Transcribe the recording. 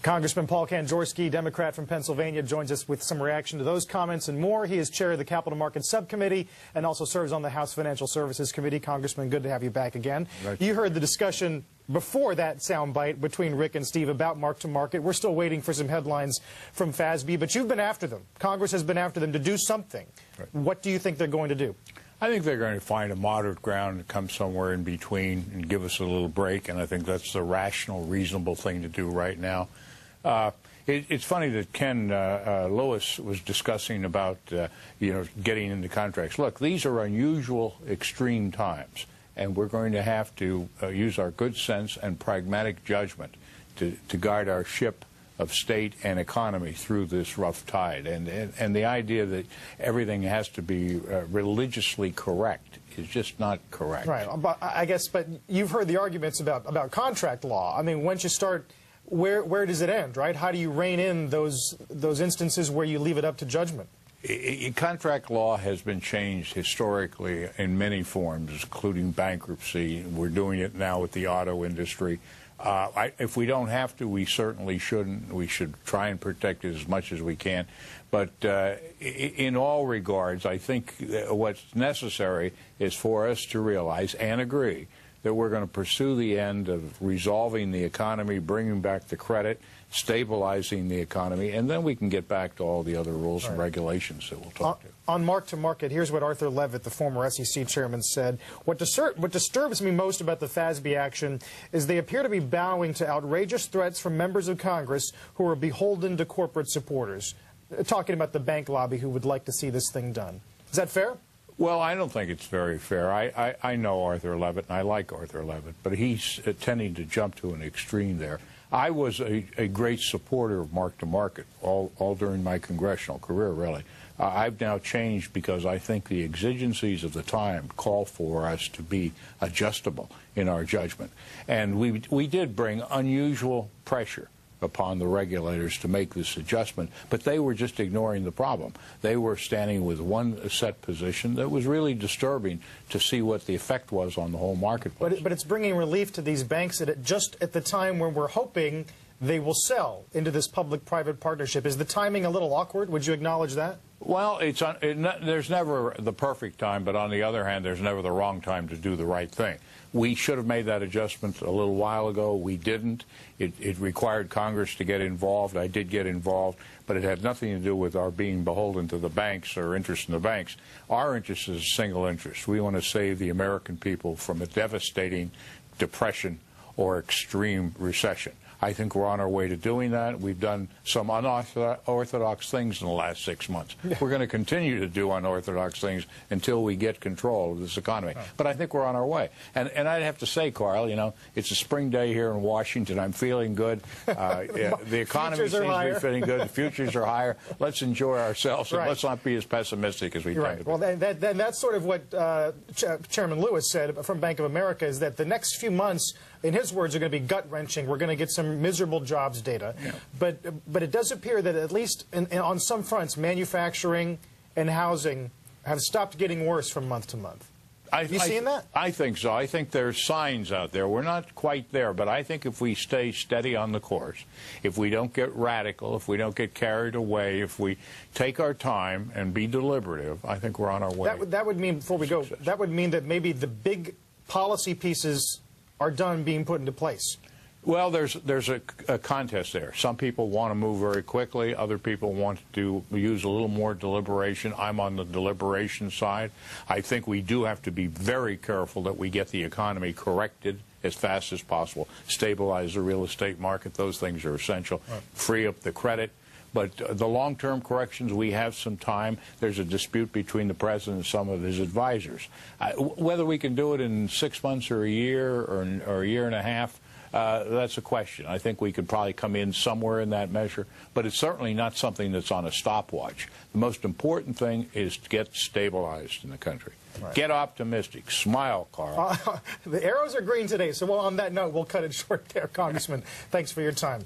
Congressman Paul Kanjorski, Democrat from Pennsylvania, joins us with some reaction to those comments and more. He is chair of the Capital Markets Subcommittee and also serves on the House Financial Services Committee. Congressman, good to have you back again. Right. You heard the discussion before that soundbite between Rick and Steve about mark-to-market. We're still waiting for some headlines from FASB, but you've been after them. Congress has been after them to do something. Right. What do you think they're going to do? I think they're going to find a moderate ground and come somewhere in between and give us a little break, and I think that's the rational, reasonable thing to do right now. It's funny that Ken Lewis was discussing about, getting into contracts. Look, these are unusual, extreme times, and we're going to have to use our good sense and pragmatic judgment to guide our ship of state and economy through this rough tide. And the idea that everything has to be religiously correct is just not correct. Right. But but you've heard the arguments about contract law. I mean, once you start, where does it end, right? How do you rein in those instances where you leave it up to judgment? Contract law has been changed historically in many forms, including bankruptcy. We're doing it now with the auto industry. If we don't have to, we certainly shouldn't. We should try and protect it as much as we can. But in all regards, I think what's necessary is for us to realize and agree that we're going to pursue the end of resolving the economy, bringing back the credit, stabilizing the economy, and then we can get back to all the other rules and regulations that we'll talk to. On mark-to-market, here's what Arthur Levitt, the former SEC chairman, said. What disturbs me most about the FASB action is they appear to be bowing to outrageous threats from members of Congress who are beholden to corporate supporters, talking about the bank lobby who would like to see this thing done. Is that fair? Well, I don't think it's very fair. I know Arthur Levitt, and I like Arthur Levitt, but he's tending to jump to an extreme there. I was a great supporter of mark-to-market all during my congressional career, really. I've now changed because I think the exigencies of the time call for us to be adjustable in our judgment. And we did bring unusual pressure upon the regulators to make this adjustment, but they were just ignoring the problem. They were standing with one set position that was really disturbing to see what the effect was on the whole marketplace. But it's bringing relief to these banks just at the time when we're hoping they will sell into this public-private partnership. Is the timing a little awkward? Would you acknowledge that? Well, there's never the perfect time, but on the other hand, there's never the wrong time to do the right thing. We should have made that adjustment a little while ago. We didn't. It required Congress to get involved. I did get involved, but it had nothing to do with our being beholden to the banks or interest in the banks. Our interest is a single interest. We want to save the American people from a devastating depression or extreme recession. I think we're on our way to doing that. We've done some unorthodox things in the last 6 months. We're going to continue to do unorthodox things until we get control of this economy. But I think we're on our way. And I'd have to say, Carl, it's a spring day here in Washington. I'm feeling good. The economy seems to be feeling good. The futures are higher. Let's enjoy ourselves, and let's not be as pessimistic as we tend to be. Well, that's sort of what Chairman Lewis said from Bank of America, is that the next few months, in his words, are going to be gut-wrenching. We're going to get some miserable jobs data. Yeah. But it does appear that at least on some fronts, manufacturing and housing have stopped getting worse from month to month. Have you seen that? I think so. I think there's signs out there. We're not quite there, but I think if we stay steady on the course, if we don't get radical, if we don't get carried away, if we take our time and be deliberative, I think we're on our way. That would mean, before we go, that would mean that maybe the big policy pieces are done being put into place. Well, there's a contest there. Some people want to move very quickly. Other people want to use a little more deliberation. I'm on the deliberation side. I think we do have to be very careful that we get the economy corrected as fast as possible, stabilize the real estate market. Those things are essential. Right. Free up the credit. But the long-term corrections, we have some time. There's a dispute between the president and some of his advisors. Whether we can do it in 6 months or a year or a year and a half, that's a question. I think we could probably come in somewhere in that measure, but it's certainly not something that's on a stopwatch. The most important thing is to get stabilized in the country. Right. Get optimistic. Smile, Carl. The arrows are green today, so on that note, we'll cut it short there, Congressman. Thanks for your time.